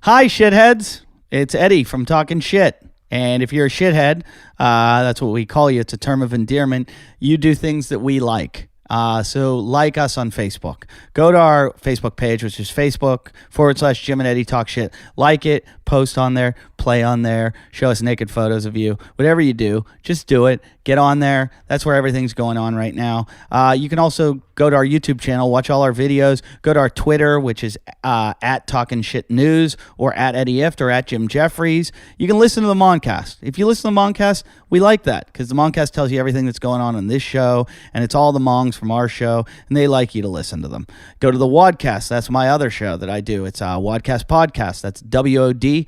Hi, shitheads. It's Eddie from Talkin Shit. And if you're a shithead, that's what we call you. It's a term of endearment. You do things that we like. So like us on Facebook. Go to our Facebook page, which is Facebook.com/Jim and Eddie Talk Shit. Like it, post on there, play on there, show us naked photos of you. Whatever you do, just do it. Get on there. That's where everything's going on right now. You can also go to our YouTube channel, watch all our videos. Go to our Twitter, which is at Talkin Shit News, or at Eddie Ift, or at Jim Jeffries. You can listen to the Moncast. If you listen to the Moncast, we like that because the Moncast tells you everything that's going on this show, and it's all the Mongs from our show, and they like you to listen to them. Go to the Wadcast. That's my other show that I do. It's Wadcast Podcast. That's WODCAST.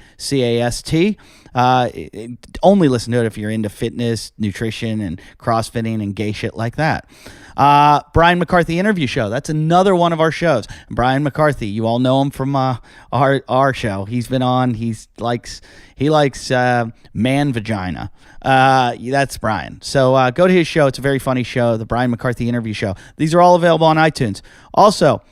Only listen to it if you're into fitness, nutrition, and CrossFitting and gay shit like that. Brian McCarthy Interview Show. That's another one of our shows. Brian McCarthy, you all know him from our show. He's been on. He likes man vagina. That's Brian. So go to his show. It's a very funny show, the Brian McCarthy Interview Show. These are all available on iTunes. Also,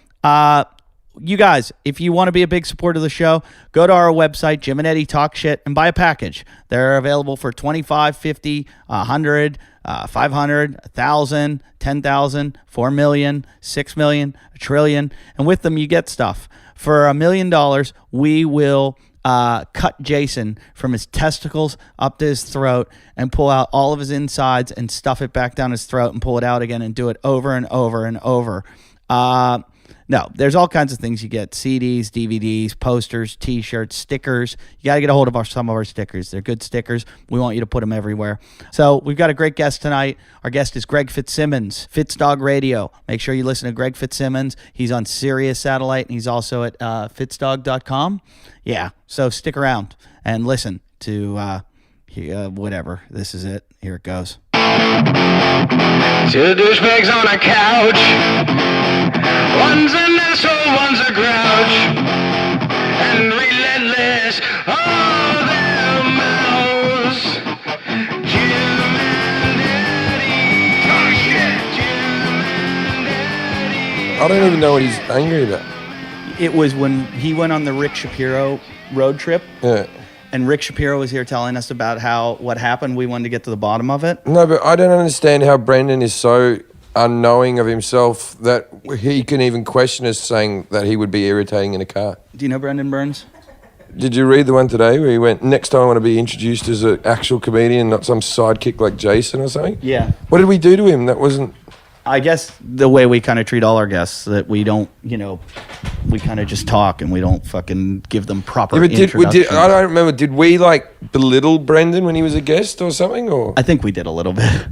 you guys, if you want to be a big supporter of the show, go to our website, Jim and Eddie Talk Shit, and buy a package. They're available for $25, $50, $100, $500, $1,000, $10,000, $4 million, $6 million, $1 trillion, and with them you get stuff. For $1 million, we will cut Jason from his testicles up to his throat and pull out all of his insides and stuff it back down his throat and pull it out again and do it over and over and over. No, there's all kinds of things you get. CDs, DVDs, posters, T-shirts, stickers. You got to get a hold of some of our stickers. They're good stickers. We want you to put them everywhere. So we've got a great guest tonight. Our guest is Greg Fitzsimmons, Fitzdog Radio. Make sure you listen to Greg Fitzsimmons. He's on Sirius Satellite, and he's also at fitzdog.com. Yeah, so stick around and listen to whatever. This is it. Here it goes. Two douchebags on a couch. One's an asshole, one's a grouch. And relentless, all their mouths. Jim and Eddie. Talk shit. Jim and Eddie. I don't even know what he's angry about. It was when he went on the Rick Shapiro road trip. Yeah. And Rick Shapiro was here telling us about what happened. We wanted to get to the bottom of it. No, but I don't understand how Brendan is so unknowing of himself that he can even question us saying that he would be irritating in a car. Do you know Brendan Burns? Did you read the one today where he went, next time I want to be introduced as an actual comedian, not some sidekick like Jason or something? Yeah. What did we do to him? That wasn't... I guess the way we kind of treat all our guests, that we don't, we kind of just talk and we don't fucking give them proper introductions. I don't remember. Did we belittle Brendan when he was a guest or something? Or I think we did a little bit.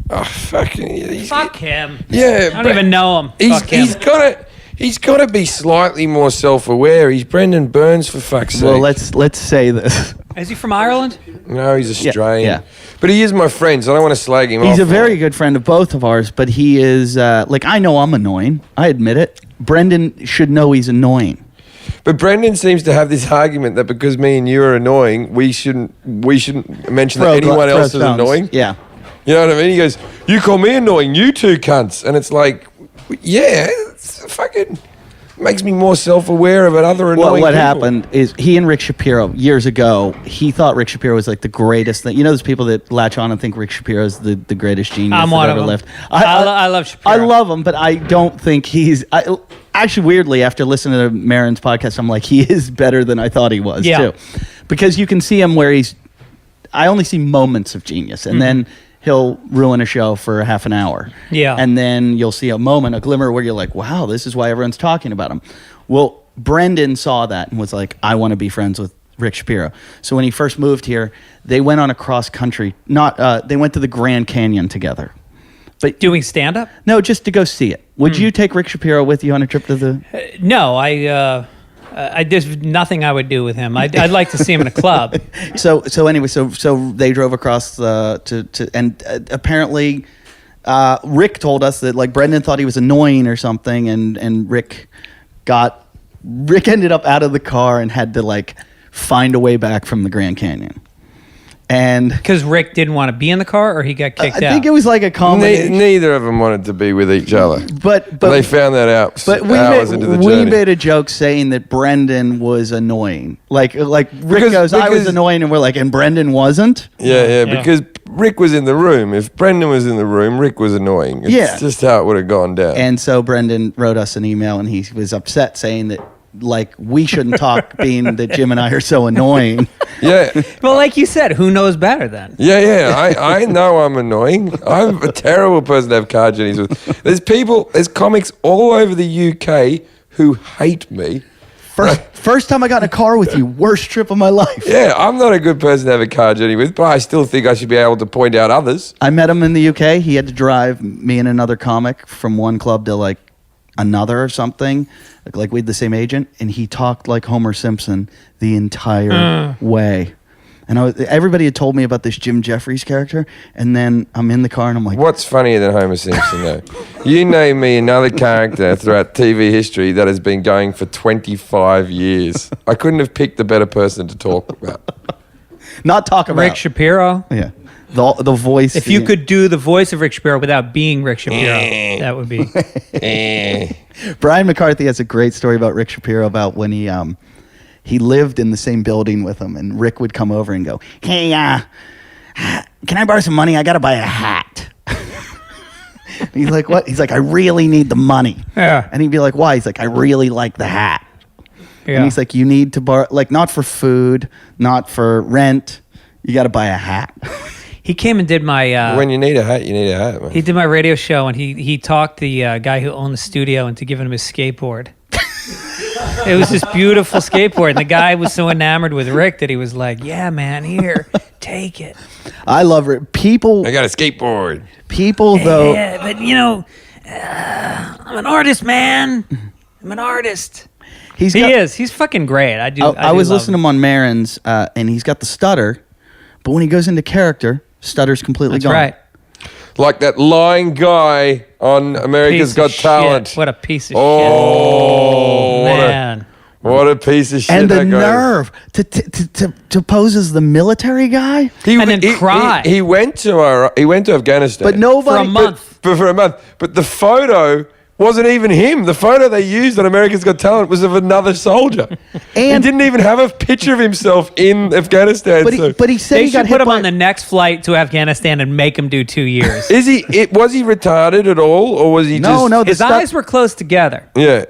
Oh fucking! Fuck him. Yeah, I don't even know him. Fuck him. He's got to be slightly more self-aware. He's Brendan Burns, for fuck's sake. Well, let's say this. Is he from Ireland? No, he's Australian. Yeah. But he is my friend, so I don't want to slag him off. He's a very good friend of both of ours, but he is, I know I'm annoying. I admit it. Brendan should know he's annoying. But Brendan seems to have this argument that because me and you are annoying, we shouldn't mention that anyone else is annoying. Yeah. You know what I mean? He goes, you call me annoying, you two cunts. And it's like, yeah, it's fucking... makes me more self-aware of other annoying Well, what people. happened is he and Rick Shapiro, years ago, he thought Rick Shapiro was like the greatest thing. You know those people that latch on and think Rick Shapiro is the greatest genius I'm that one ever of them. lived. I love Shapiro. I love him, but I don't think he's... actually, weirdly, after listening to Maron's podcast, I'm like, he is better than I thought he was, too. Because you can see him where he's... I only see moments of genius, and then he'll ruin a show for half an hour. Yeah. And then you'll see a moment, a glimmer where you're like, wow, this is why everyone's talking about him. Well, Brendan saw that and was like, I want to be friends with Rick Shapiro. So when he first moved here, they went on a cross-country, they went to the Grand Canyon together. But doing stand-up? No, just to go see it. Would you take Rick Shapiro with you on a trip to the... No, there's nothing I would do with him. I'd like to see him in a club. So anyway, so they drove across and apparently Rick told us that Brendan thought he was annoying or something, and Rick ended up out of the car and had to find a way back from the Grand Canyon. And Because Rick didn't want to be in the car, or he got kicked out. I think it was like a combination. Neither of them wanted to be with each other. But They found that out But hours into the journey. we made a joke saying that Brendan was annoying. Like Rick goes, I was annoying, and we're like, and Brendan wasn't? Yeah, because Rick was in the room. If Brendan was in the room, Rick was annoying. It's just how it would have gone down. And so Brendan wrote us an email, and he was upset saying that, like, we shouldn't talk being that Jim and I are so annoying. Yeah. Well, like you said, who knows better then? Yeah. I know I'm annoying. I'm a terrible person to have car journeys with. There's comics all over the UK who hate me. First time I got in a car with you, worst trip of my life. Yeah, I'm not a good person to have a car journey with, but I still think I should be able to point out others. I met him in the UK. He had to drive me and another comic from one club to like another or something. Like we had the same agent, and he talked like Homer Simpson the entire way. And everybody had told me about this Jim Jeffries character, and then I'm in the car and I'm like, what's funnier than Homer Simpson, though? You name me another character throughout TV history that has been going for 25 years. I couldn't have picked a better person to talk about. not talk about Rick Shapiro. Yeah. The voice. If you could do the voice of Rick Shapiro without being Rick Shapiro, that would be. Brian McCarthy has a great story about Rick Shapiro about when he lived in the same building with him, and Rick would come over and go, hey, can I borrow some money? I got to buy a hat. He's like, what? He's like, I really need the money. Yeah. And he'd be like, why? He's like, I really like the hat. Yeah. And he's like, you need to borrow, like, not for food, not for rent. You got to buy a hat. He came and did my. When you need a hat, you need a hat, man. He did my radio show, and he talked the guy who owned the studio into giving him his skateboard. It was this beautiful skateboard, and the guy was so enamored with Rick that he was like, "Yeah, man, here, take it." I love Rick. People, I got a skateboard. though. Yeah, but I'm an artist, man. I'm an artist. He is. He's fucking great. I was love listening to him on Marin's, and he's got the stutter, but when he goes into character, stutter's completely That's gone. right. Like that lying guy on America's Piece Got of shit. Talent. What a piece of Oh, shit. Man. what a piece of shit. And the that guy is. nerve to pose as the military guy. And then cry. He went to Afghanistan, But nobody- For a month. But for a month. But the photo wasn't even him. The photo they used on America's Got Talent was of another soldier. And- he didn't even have a picture of himself in Afghanistan. But he said They he got should hit put him by on the next flight to Afghanistan and make him do 2 years. was he retarded at all, or was he No, just? no. His eyes were close together. Yeah.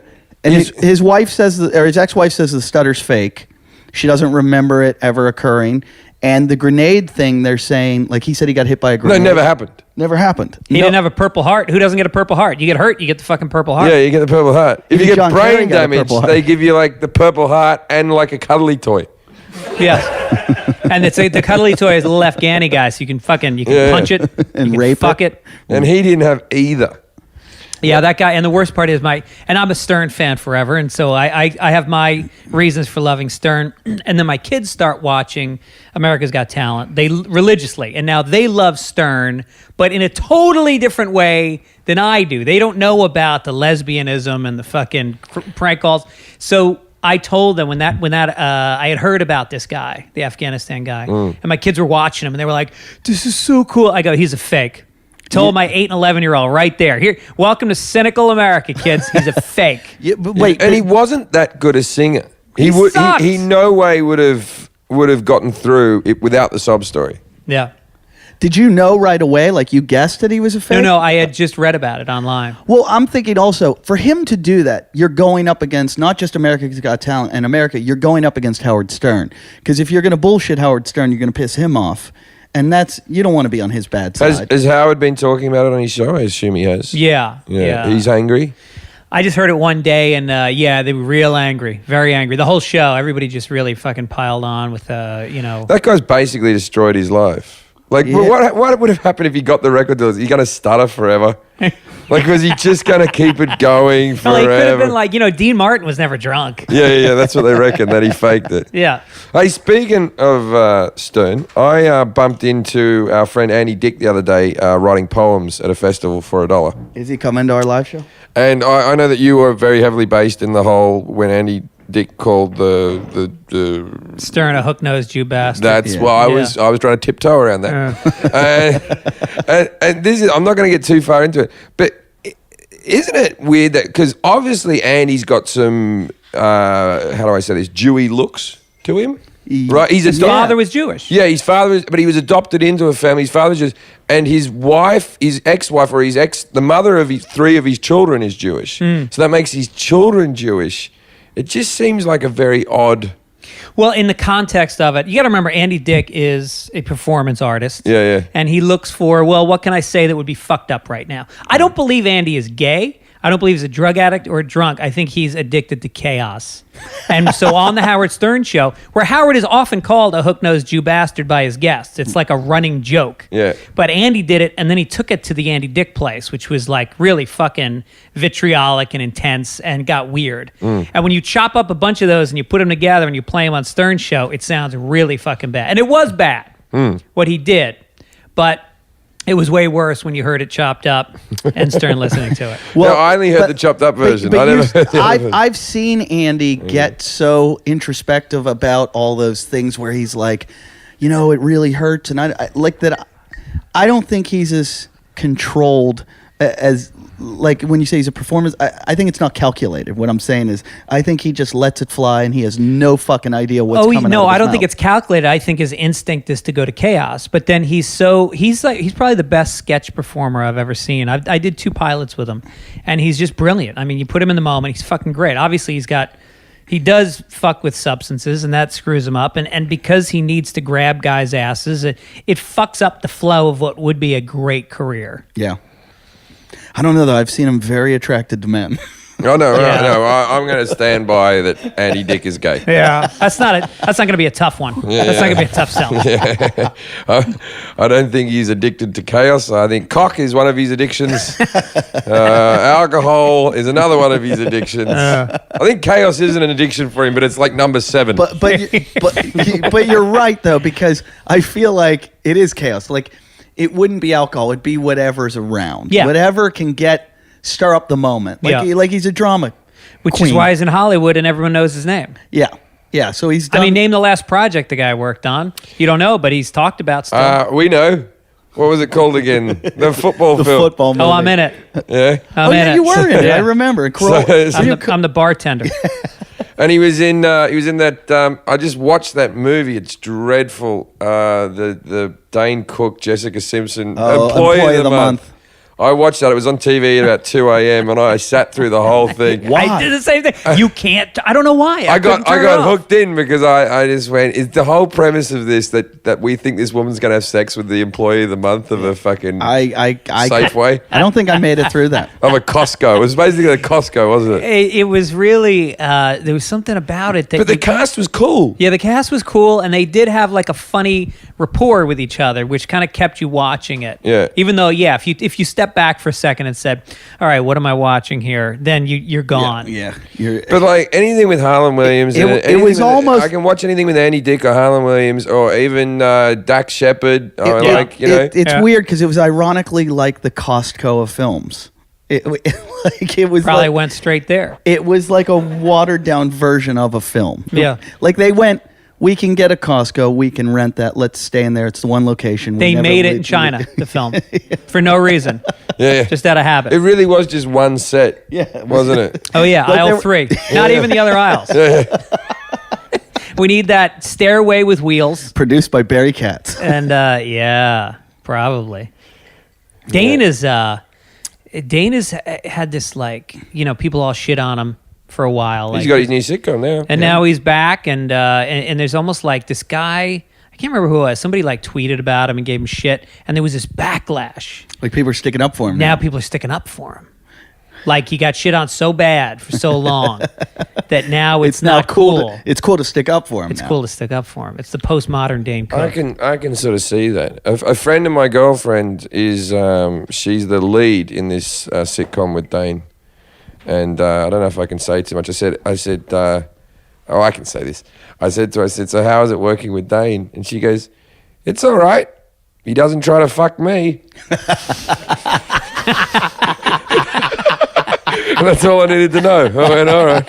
And his wife says, or his ex-wife says the stutter's fake. She doesn't remember it ever occurring. And the grenade thing, they're saying, like he said he got hit by a No, grenade. it never happened. Never happened. He didn't have a purple heart. Who doesn't get a purple heart? You get hurt, you get the fucking purple heart. Yeah, you get the Purple Heart. If you Even get John Kerry brain got a damage, Purple Heart. they give you like the Purple Heart and like a cuddly toy. Yes. And it's the cuddly toy is a little Afghani guy, so you can Yeah. punch it And you can rape fuck it. And he didn't have either. Yeah, that guy. And the worst part is and I'm a Stern fan forever, and so I have my reasons for loving Stern. And then my kids start watching America's Got Talent. They religiously, and now they love Stern, but in a totally different way than I do. They don't know about the lesbianism and the fucking prank calls. So I told them when I had heard about this guy, the Afghanistan guy, and my kids were watching him, and they were like, "This is so cool." I go, "He's a fake." Told my 8 and 11-year-old right there. Here, welcome to cynical America, kids. He's a fake. Yeah, but wait, And he wasn't that good a singer. He sucked. He no way would have gotten through it without the sob story. Yeah. did you know right away? Like you guessed that he was a fake? No, I had just read about it online. Well, I'm thinking also, for him to do that, you're going up against not just America's Got Talent and America, you're going up against Howard Stern. Because if you're going to bullshit Howard Stern, you're going to piss him off. And you don't want to be on his bad side. Has Howard been talking about it on his show? I assume he has. Yeah. He's angry. I just heard it one day, and they were real angry, very angry. The whole show, everybody just really fucking piled on with, That guy's basically destroyed his life. Like, Yeah. what would have happened if he got the record deal? Is he going to stutter forever? Like, was he just going to keep it going Well, he forever? could have been like, Dean Martin was never drunk. Yeah, that's what they reckon, that he faked it. Yeah. Hey, speaking of Stern, I bumped into our friend Andy Dick the other day writing poems at a festival for $1. Is he coming to our live show? And I know that you were very heavily based in the whole when Andy Dick called the Stern a hook-nosed Jew bastard. That's why I was trying to tiptoe around that. And this is, I'm not going to get too far into it, but isn't it weird that, because obviously Andy's got some how do I say this, Jewy looks to him, right? His father was Jewish. Yeah, his father was, but he was adopted into a family. His father's Jewish, and his wife, his ex-wife, or the mother of three of his children is Jewish. So that makes his children Jewish. It just seems like a very odd. Well, in the context of it, you got to remember Andy Dick is a performance artist. Yeah. And he looks for, well, what can I say that would be fucked up right now? I don't believe Andy is gay. I don't believe he's a drug addict or a drunk. I think he's addicted to chaos. And so on the Howard Stern show, where Howard is often called a hook-nosed Jew bastard by his guests, it's like a running joke. Yeah. But Andy did it, and then he took it to the Andy Dick place, which was like really fucking vitriolic and intense and got weird. And when you chop up a bunch of those and you put them together and you play them on Stern's show, it sounds really fucking bad. And it was bad, what he did. But it was way worse when you heard it chopped up and Stern listening to it. Well, I only heard the chopped up version. I've seen Andy get so introspective about all those things where he's like, you know, it really hurts, and I like that. I don't think he's as controlled as, like, when you say he's a performance. I think it's not calculated. What I'm saying is, I think he just lets it fly, and he has no fucking idea what's coming out of his I don't mouth. think it's calculated. I think his instinct is to go to chaos. But then he's probably the best sketch performer I've ever seen. I did 2 pilots with him, and he's just brilliant. I mean, you put him in the moment, he's fucking great. Obviously, he does fuck with substances, and that screws him up. And because he needs to grab guys' asses, it fucks up the flow of what would be a great career. Yeah. I don't know, though. I've seen him very attracted to men. Oh, no, I'm going to stand by that Andy Dick is gay. Yeah, that's not going to be a tough one. That's not going to be a tough sell. I don't think he's addicted to chaos. I think cock is one of his addictions. Alcohol is another one of his addictions. I think chaos isn't an addiction for him, but it's like number 7. But you're right, though, because I feel like it is chaos. Like, it wouldn't be alcohol. It'd be whatever's around. Yeah. Whatever can stir up the moment. Like he's a drama Which queen. is why he's in Hollywood and everyone knows his name. Yeah. So he's done. I mean, name the last project the guy worked on. You don't know, but he's talked about stuff. We know. What was it called again? The football the film. football movie. Oh, I'm in it. Yeah. You were in it. Yeah. I remember. I'm the bartender. And he was in that. I just watched that movie. It's dreadful. The Dane Cook, Jessica Simpson, Employee of the Month. I watched that. It was on TV at about 2 a.m. and I sat through the whole thing. Why? I did the same thing. You can't. I don't know why. I got hooked in because I just went. It's the whole premise of this that we think this woman's going to have sex with the Employee of the Month of a fucking Safeway. I don't think I made it through that. Of a Costco. It was basically a Costco, wasn't it? It was really. There was something about it that. But the cast was cool. Yeah, the cast was cool, and they did have like a funny rapport with each other, which kind of kept you watching it. Yeah. Even though, if you step back for a second and said, "All right, what am I watching here?" Then you're gone. Yeah. But like anything with Harlan Williams, it was almost. I can watch anything with Andy Dick or Harlan Williams or even Dax Shepard. It's weird because it was ironically like the Costco of films. It was probably went straight there. It was like a watered down version of a film. Yeah. Like they went, we can get a Costco, we can rent that, let's stay in there. It's the one location. They made it in China, the film, for no reason. Yeah. Just out of habit. It really was just one set. Yeah. Wasn't it? Oh, yeah, Like aisle 3. Not even the other aisles. We need that stairway with wheels. Produced by Barry Katz. And, yeah, probably. Dane has had this, like, people all shit on him for a while. He's like, got his new sitcom now. And now he's back, and there's almost like this guy, I can't remember who it was, somebody like tweeted about him and gave him shit, and there was this backlash. Like people are sticking up for him. Now people are sticking up for him. Like he got shit on so bad for so long that now it's not cool. It's cool to stick up for him. It's cool to stick up for him. It's the postmodern Dane Cook. I can sort of see that. A friend of my girlfriend is she's the lead in this sitcom with Dane. And I don't know if I can say too much. I said, I can say this. I said to her, so how is it working with Dane? And she goes, it's all right. He doesn't try to fuck me. And that's all I needed to know. I went, all right.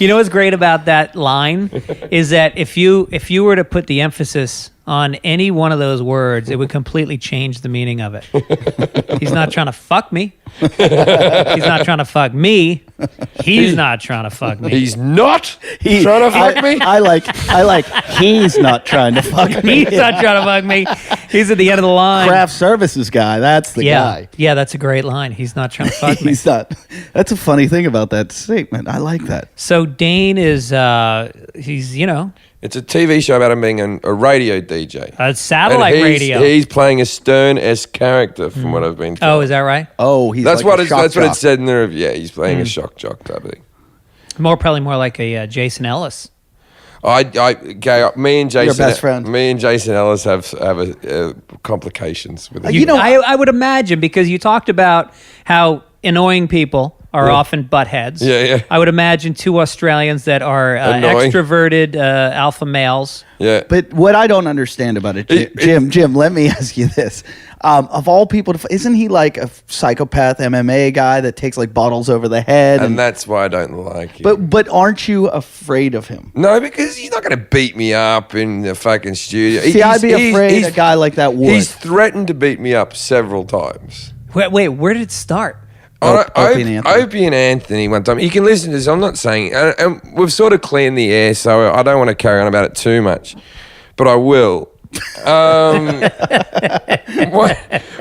You know what's great about that line is that if you were to put the emphasis on any one of those words, it would completely change the meaning of it. He's not trying to fuck me. He's not trying to fuck me. He's not trying to fuck me. He's not trying to fuck me. I like. He's not trying to fuck me. He's not trying to fuck me. He's at the end of the line. Craft services guy. That's the guy. Yeah, that's a great line. He's not trying to fuck me. He's not. That's a funny thing about that statement. I like that. So Dane is, he's, It's a TV show about him being a radio DJ. a satellite And radio. He's playing a Stern-esque character, from what I've been told. Oh, is that right? Oh, he's That's like what a it shock jock. said in the review. Yeah, he's playing a shock jock type of thing. Probably more like a Jason Ellis. Me and Jason, Your best friend. Me and Jason Ellis have complications with it. You know, I would imagine, because you talked about how annoying people are often buttheads. Yeah. I would imagine two Australians that are Annoying. extroverted alpha males. Yeah. But what I don't understand about it, Jim, let me ask you this. Of all people, isn't he like a psychopath MMA guy that takes like bottles over the head? And that's why I don't like him. But aren't you afraid of him? No, because he's not going to beat me up in the fucking studio. See, I'd be afraid a guy like that would. He's threatened to beat me up several times. Wait, where did it start? Opie and Anthony one time. You can listen to this. I'm not saying, and we've sort of cleaned the air, so I don't want to carry on about it too much, but I will.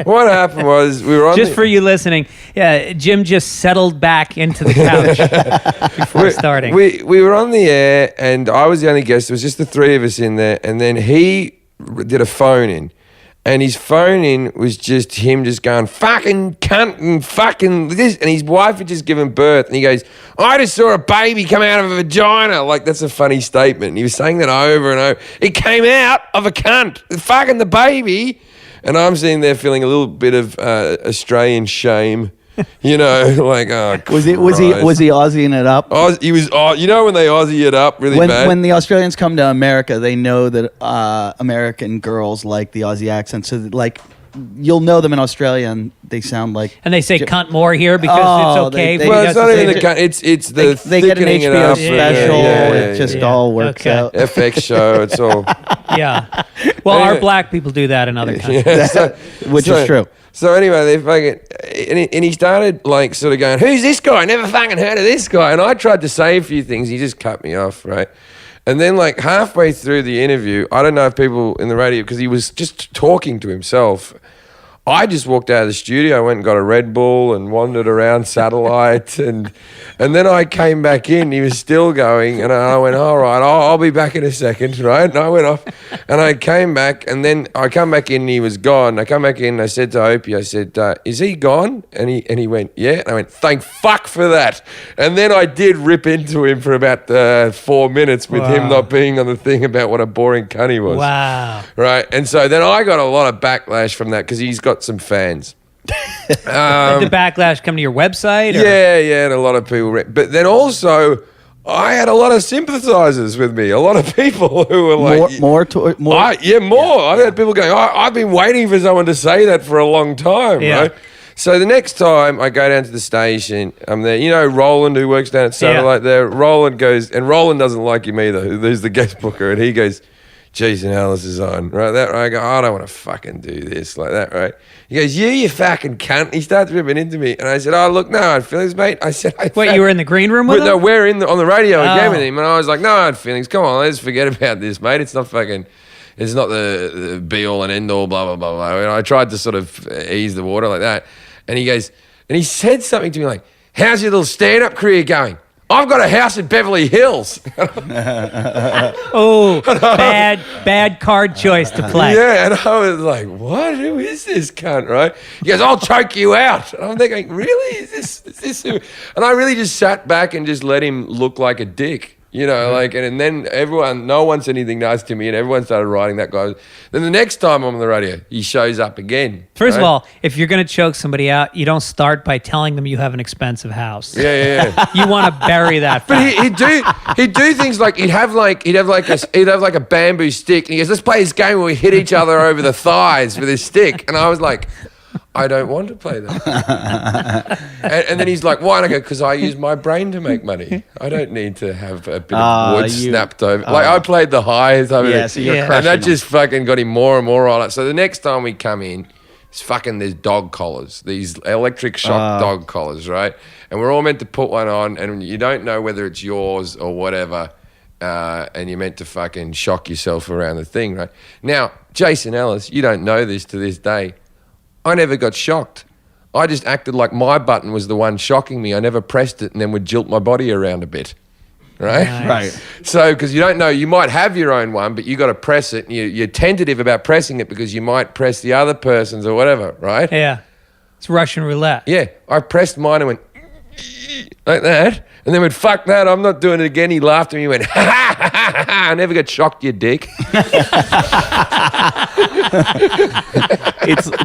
What happened was we were on Just for you listening, Jim just settled back into the couch before starting. We were on the air, and I was the only guest. It was just the three of us in there, and then he did a phone in. And his phone in was just him just going, fucking cunt and fucking this. And his wife had just given birth. And he goes, I just saw a baby come out of a vagina. Like, that's a funny statement. And he was saying that over and over. It came out of a cunt. Fucking the baby. And I'm sitting there feeling a little bit of Australian shame. You know, like, was he Aussieing it up? He was, you know, when they Aussie it up really bad. When the Australians come to America, they know that American girls like the Aussie accent. So, like, you'll know them in Australia, and they sound like. And they say cunt more here because it's okay. Well, it's not even the cunt. It's the they get an thickening it HBO up. special. It just all works out. FX show. It's all. Yeah. Well, our black people do that in other countries. Which is true. So anyway, they fucking and he started like sort of going, "Who's this guy? I never fucking heard of this guy." And I tried to say a few things. He just cut me off, right? And then like halfway through the interview, I don't know if people in the radio, because he was just talking to himself. I just walked out of the studio. I went and got a Red Bull and wandered around Satellite, and then I came back in. He was still going, and I went, "All right, I'll be back in a second," right? And I went off, and I came back, and then I come back in, and he was gone. I come back in, and I said to Opie, I said, "Is he gone?" And he went, "Yeah." And I went, "Thank fuck for that." And then I did rip into him for about 4 minutes with him not being on the thing about what a boring cunt he was. Wow. Right, and so then I got a lot of backlash from that because he's got some fans. Did the backlash come to your website? Or? Yeah, and a lot of people. But then also, I had a lot of sympathizers with me. A lot of people who were like, more. I had people going, I've been waiting for someone to say that for a long time, right? So the next time I go down to the station, I'm there. You know Roland, who works down at Satellite there? Roland goes, and Roland doesn't like him either, who's the guest booker, and he goes, Jason Ellis is on, right? That right? I go, I don't want to fucking do this like that, right? He goes, you fucking cunt. He starts ripping into me, and I said, oh look, no hard feelings, mate. I said, you were in the green room with him? No, we're on the radio again with him, and I was like, no hard feelings. Come on, let's forget about this, mate. It's not fucking. It's not the be all and end all, blah blah blah blah. And I tried to sort of ease the water like that, and he goes, and he said something to me like, "How's your little stand-up career going?" I've got a house in Beverly Hills. Oh, bad card choice to play. Yeah, and I was like, what? Who is this cunt, right? He goes, I'll choke you out. And I'm thinking, really? Is this who? And I really just sat back and just let him look like a dick. You know, like, and then no one said anything nice to me, and everyone started writing that guy. Then the next time I'm on the radio, he shows up again. First of all, if you're going to choke somebody out, you don't start by telling them you have an expensive house. Yeah. You want to bury that. But he'd do things like he'd have like a bamboo stick, and he goes, let's play this game where we hit each other over the thighs with his stick. And I was like, I don't want to play that. and then he's like, why? And I go, because I use my brain to make money. I don't need to have a bit of wood snapped over. Like, I played the highs over Yeah, so you're and crushing that them. just fucking got him more and more on it. So the next time we come in, there's dog collars, these electric shock dog collars, right? And we're all meant to put one on, and you don't know whether it's yours or whatever, and you're meant to fucking shock yourself around the thing, right? Now, Jason Ellis, you don't know this to this day. I never got shocked. I just acted like my button was the one shocking me. I never pressed it and then would jilt my body around a bit, right? Nice. Right. So, because you don't know, you might have your own one, but you got to press it. And you're tentative about pressing it because you might press the other person's or whatever, right? Yeah. It's Russian roulette. Yeah, I pressed mine and went like that, and then went, fuck that, I'm not doing it again. He laughed at me and went, ha ha ha ha ha, I never got shocked, you dick.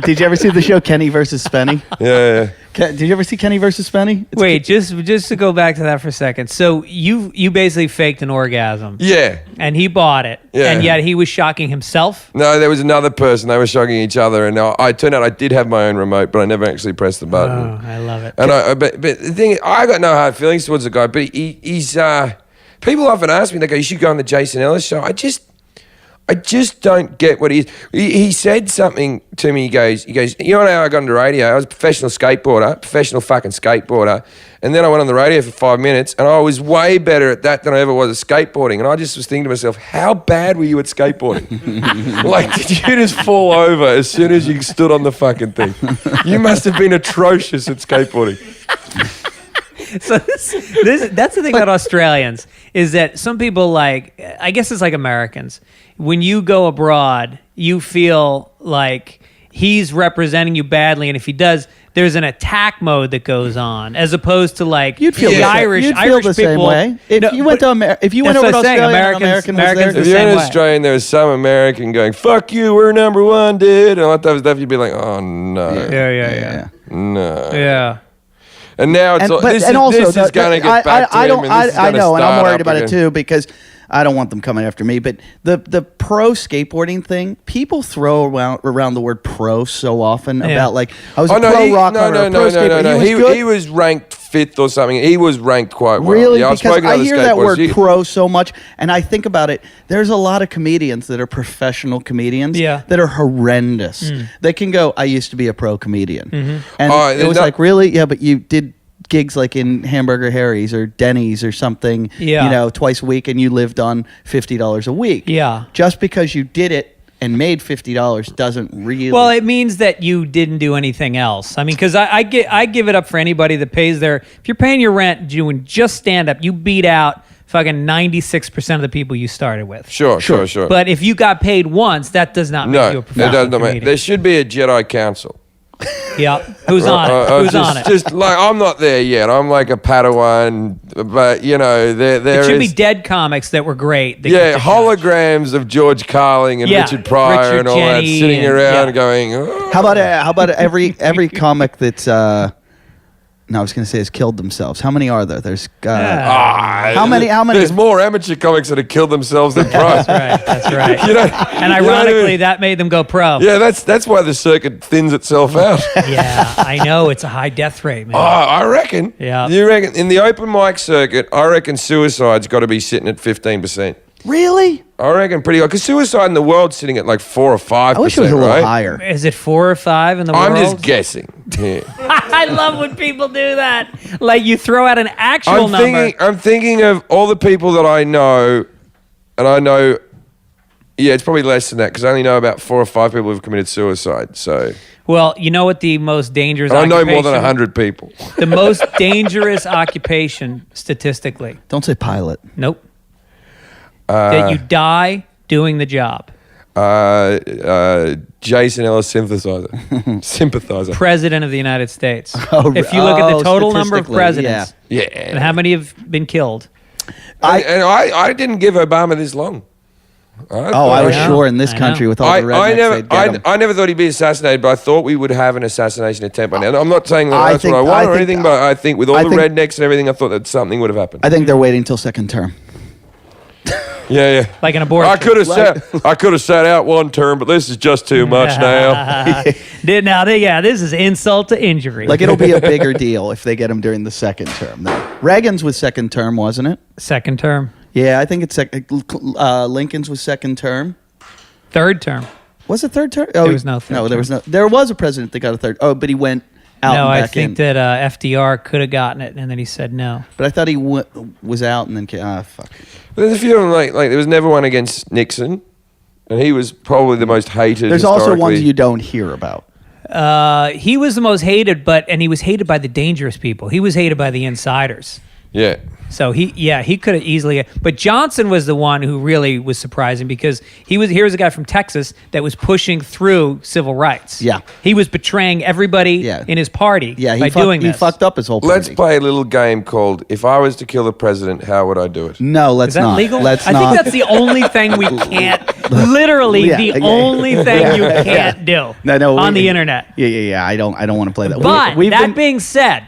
Did you ever see the show Kenny versus Spenny? Yeah. Did you ever see Kenny versus Spenny? Wait, just to go back to that for a second. So you basically faked an orgasm. Yeah. And he bought it. Yeah. And yet he was shocking himself. No, there was another person. They were shocking each other, and I turned out I did have my own remote, but I never actually pressed the button. Oh, I love it. And but the thing is, I got no hard feelings towards the guy, but he's people often ask me, they go, you should go on the Jason Ellis show. I just don't get what he is. He said something to me. He goes, you know how I got into radio? I was a professional fucking skateboarder. And then I went on the radio for 5 minutes, and I was way better at that than I ever was at skateboarding. And I just was thinking to myself, how bad were you at skateboarding? Like, did you just fall over as soon as you stood on the fucking thing? You must have been atrocious at skateboarding. So that's the thing about Australians is that some people like, I guess it's like Americans. When you go abroad, you feel like he's representing you badly, and if he does, there's an attack mode that goes on, as opposed to like You'd feel the the Irish. You'd feel Irish the people, same way. If you went to if you went that's over to what I'm saying, Australia, and an American was Americans there. the If you're same an way. Australian, there was some American going, fuck you, we're number one, dude. And all that type of stuff, you'd be like, oh, no. Yeah. No. Yeah. And now it's this is going to get back to him. I know, and I'm worried about it too because I don't want them coming after me. But the pro skateboarding thing, people throw around the word pro so often about like I was a pro rocker or a pro skateboarder. No. He was ranked 5th or something. He was ranked quite well. Really? Yeah, because I hear that word pro so much, and I think about it. There's a lot of comedians that are professional comedians that are horrendous. They can go, I used to be a pro comedian. And it was like, really? Yeah, but you did gigs like in Hamburger Harry's or Denny's or something, twice a week, and you lived on $50 a week. Yeah. Just because you did it and made $50 doesn't really... Well, it means that you didn't do anything else. I mean, because I give it up for anybody that pays their... If you're paying your rent doing just stand-up, you beat out fucking 96% of the people you started with. Sure. But if you got paid once, that does not make you a professional comedian. There should be a Jedi Council. Yeah, who's on it? Who's on it? Just like I'm not there yet. I'm like a Padawan, but there should is, be dead comics that were great. Holograms of George Carling and Richard Pryor and all that sitting around going. Oh. How about every comic that's no, I was going to say has killed themselves. How many are there? There's how many? There's more amateur comics that have killed themselves than pro. That's right. And ironically, that made them go pro. Yeah, that's why the circuit thins itself out. Yeah, I know. It's a high death rate, man. I reckon. Yeah. You reckon in the open mic circuit? I reckon suicide's got to be sitting at 15%. Really? I reckon pretty high because suicide in the world's sitting at like 4 or 5%. I wish it was a little higher. Is it 4 or 5 in the world? I'm just guessing. Yeah. I love when people do that. Like you throw out an actual number. I'm thinking of all the people that I know, and I know, it's probably less than that because I only know about 4 or 5 people who've committed suicide. So. Well, you know what the most dangerous I occupation... know more than 100 people. The most dangerous occupation statistically. Don't say pilot. Nope. That you die doing the job. Jason Ellis sympathizer. President of the United States. If you look at the total number of presidents, yeah. and how many have been killed? I didn't give Obama this long. I was sure in this country with all the rednecks they'd get him. I never thought he'd be assassinated, but I thought we would have an assassination attempt by now. I'm not saying that's what I want or anything, but I think with all the rednecks and everything, I thought that something would have happened. I think they're waiting till second term. Yeah. Like an abortion. I could have sat out one term, but this is just too much now. This is insult to injury. Like, it'll be a bigger deal if they get him during the second term. Reagan's was second term, wasn't it? Second term. Yeah, I think it's Lincoln's was second term. Third term. Was it third term? Oh, There was no third No, there term. was no. There was a president that got a third. Oh, but he went out No, and I back think in. that FDR could have gotten it, and then he said no. But I thought he was out and then fuck. There's a few of them like there was never one against Nixon, and he was probably the most hated. There's also ones historically. you don't hear about. He was the most hated, and he was hated by the dangerous people. He was hated by the insiders. Yeah. So he could have easily, but Johnson was the one who really was surprising because here's a guy from Texas that was pushing through civil rights. Yeah. He was betraying everybody in his party by doing this. He fucked up his whole party. Let's play a little game called "If I Was to Kill the President, How Would I Do It?" No, let's Is that not. legal? Let's I not. think that's the only thing we can't, literally the only thing you can't do on the internet. Yeah. I don't want to play that. But being said,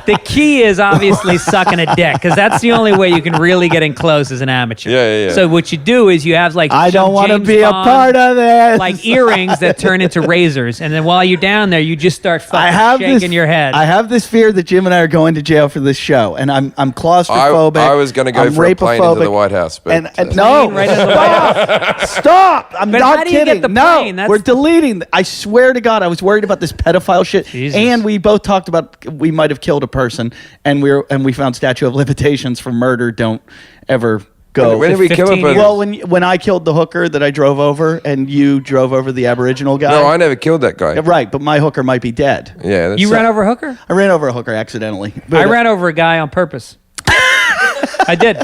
the key is obviously sucking a dick because that's the only way you can really get in close as an amateur. Yeah. So what you do is you have like I don't want to James be a Bond, part of this. like earrings that turn into razors, and then while you're down there, you just start fucking shaking your head. I have this fear that Jim and I are going to jail for this show, and I'm claustrophobic. I was going to go I'm for a plane into the rapophobic. White House, but No, right into the White stop! I'm But not how do you kidding. get the plane? No, That's- we're deleting. I swear to God, I was worried about this pedophile shit, Jesus. and we both talked about we might have killed a person, and we found statute of limitations for murder. Don't ever go. when did we kill a 15 person? Well, when I killed the hooker that I drove over, and you drove over the Aboriginal guy. no, I never killed that guy. Right, but my hooker might be dead. Yeah, that's you ran over a hooker? I ran over a hooker accidentally. I ran over a guy on purpose. I did.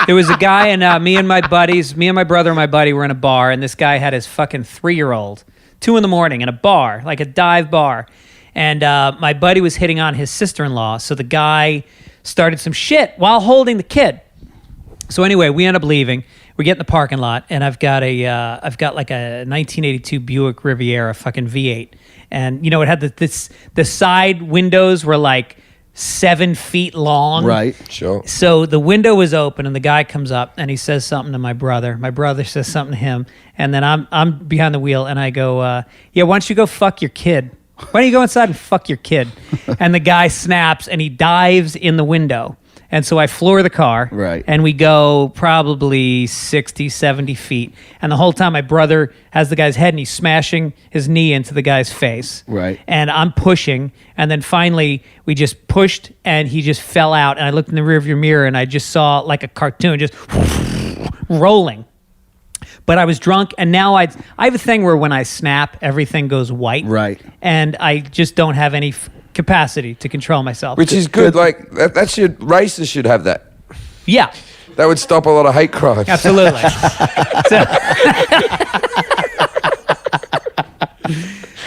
There was a guy, and me and my brother and my buddy were in a bar, and this guy had his fucking 3-year-old, 2 a.m. in a bar, like a dive bar. And my buddy was hitting on his sister-in-law, so the guy started some shit while holding the kid. So anyway, we end up leaving. We get in the parking lot, and I've got like a 1982 Buick Riviera, fucking V8, and it had the side windows were like 7 feet long. Right. Sure. So the window was open, and the guy comes up, and he says something to my brother. My brother says something to him, and then I'm behind the wheel, and I go, "Yeah, why don't you go fuck your kid? Why don't you go inside and fuck your kid?" And the guy snaps, and he dives in the window. And so I floor the car, Right. and we go probably 60, 70 feet. And the whole time my brother has the guy's head, and he's smashing his knee into the guy's face. Right. And I'm pushing, and then finally we just pushed, and he just fell out. And I looked in the rearview mirror, and I just saw like a cartoon just rolling. But I was drunk, and now I have a thing where when I snap, everything goes white. Right. And I just don't have any capacity to control myself. Which is good. Like that should racists should have that. Yeah. That would stop a lot of hate crimes. Absolutely.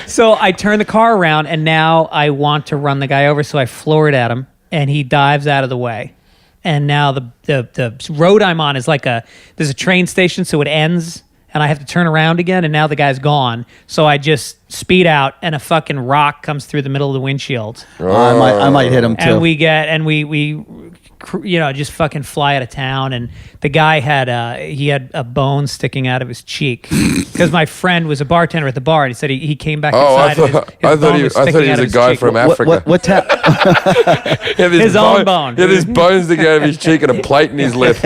So I turn the car around, and now I want to run the guy over, so I floor it at him, and he dives out of the way. And now the road I'm on is there's a train station, so it ends, and I have to turn around again, and now the guy's gone. So I just speed out, and a fucking rock comes through the middle of the windshield. I might hit him too. And we just fucking fly out of town. And the guy had a bone sticking out of his cheek because my friend was a bartender at the bar, and he said he came back inside. I thought he was a guy from Africa. What town? His own bone. He had his bones sticking out of his cheek and a plate in his lip.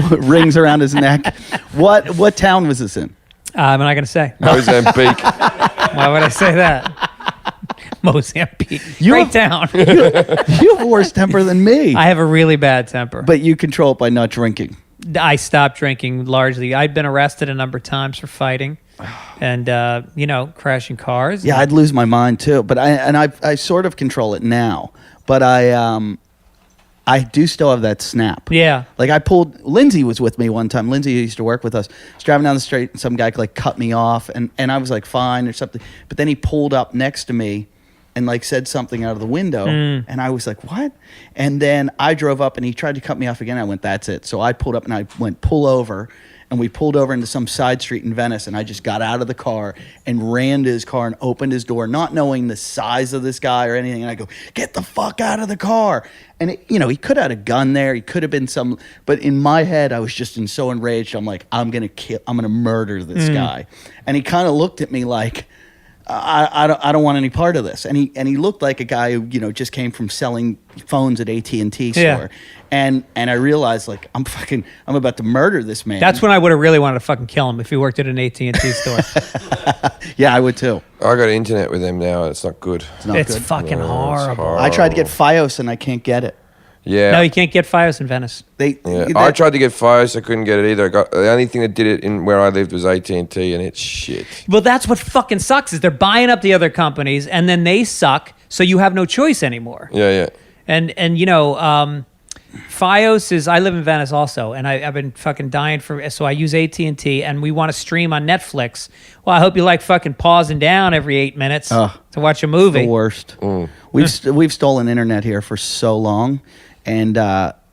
Rings around his neck. What town was this in? I'm not going to say. Mozambique. Why would I say that? Mozambique. You Great town. You have a worse temper than me. I have a really bad temper. But you control it by not drinking. I stopped drinking largely. I'd been arrested a number of times for fighting and, crashing cars. Yeah, I'd lose my mind too. But I sort of control it now. But I do still have that snap. Yeah. Like Lindsay was with me one time. Lindsay, who used to work with us, was driving down the street, and some guy cut me off, and I was like, fine or something. But then he pulled up next to me and said something out of the window, and I was like, what? And then I drove up, and he tried to cut me off again. I went, that's it. So I pulled up, and I went, pull over. and we pulled over into some side street in Venice, and I just got out of the car and ran to his car and opened his door, not knowing the size of this guy or anything. And I go, "Get the fuck out of the car!" And he could have had a gun there. He could have been but in my head, I was just so enraged. I'm like, I'm gonna murder this guy. And he kind of looked at me like, I don't want any part of this. And he looked like a guy who just came from selling phones at AT&T store. Yeah. And I realized like I'm about to murder this man. That's when I would have really wanted to fucking kill him if he worked at an AT&T store. Yeah, I would too. I got internet with them now. It's not good. It's not It's good. fucking No, it's horrible. horrible. I tried to get Fios and I can't get it. Yeah. No, you can't get Fios in Venice. I tried to get Fios. I couldn't get it either. The only thing that did it in where I lived was AT&T, and it's shit. Well, that's what fucking sucks is they're buying up the other companies and then they suck, so you have no choice anymore. Yeah. And Fios is. I live in Venice also, and I've been fucking dying for. So I use AT&T, and we want to stream on Netflix. Well, I hope you like fucking pausing down every 8 minutes to watch a movie. The worst. We've stolen internet here for so long, and